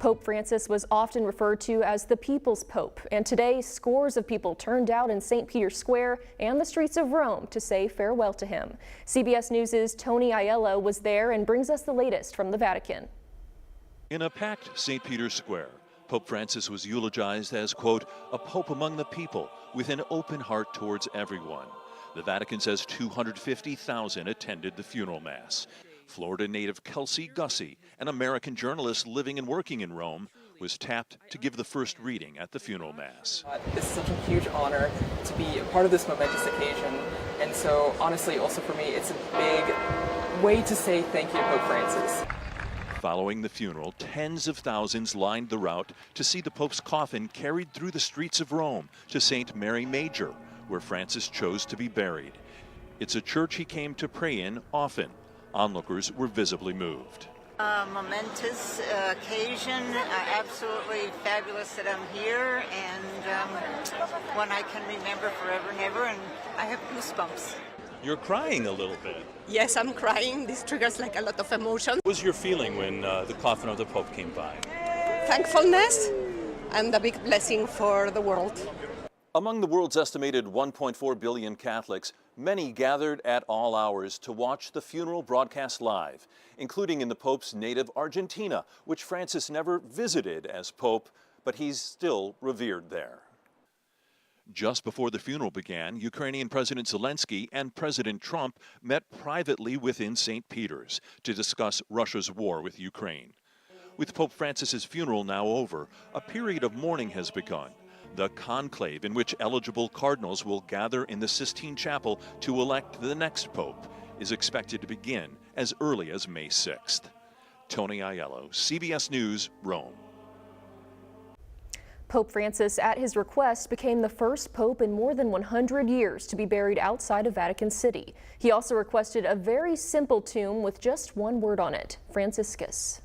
Pope Francis was often referred to as the People's Pope, and today scores of people turned out in St. Peter's Square and the streets of Rome to say farewell to him. CBS News' Tony Aiello was there and brings us the latest from the Vatican. In a packed St. Peter's Square, Pope Francis was eulogized as, quote, a pope among the people with an open heart towards everyone. The Vatican says 250,000 attended the funeral mass. Florida native Kelsey Gussie, an American journalist living and working in Rome, was tapped to give the first reading at the funeral mass. This is such a huge honor to be a part of this momentous occasion, and so honestly also for me it's a big way to say thank you to Pope Francis. Following the funeral, tens of thousands lined the route to see the Pope's coffin carried through the streets of Rome to St. Mary Major, where Francis chose to be buried. It's a church he came to pray in often. Onlookers were visibly moved. A momentous occasion, absolutely fabulous that I'm here, and one I can remember forever and ever, and I have goosebumps. You're crying a little bit. Yes, I'm crying. This triggers like a lot of emotion. What was your feeling when the coffin of the Pope came by? Thankfulness and a big blessing for the world. Among the world's estimated 1.4 billion Catholics, many gathered at all hours to watch the funeral broadcast live, including in the Pope's native Argentina, which Francis never visited as Pope, but he's still revered there. Just before the funeral began, Ukrainian President Zelensky and President Trump met privately within St. Peter's to discuss Russia's war with Ukraine. With Pope Francis's funeral now over, a period of mourning has begun. The conclave, in which eligible cardinals will gather in the Sistine Chapel to elect the next pope, is expected to begin as early as May 6th. Tony Aiello, CBS News, Rome. Pope Francis, at his request, became the first pope in more than 100 years to be buried outside of Vatican City. He also requested a very simple tomb with just one word on it, Franciscus.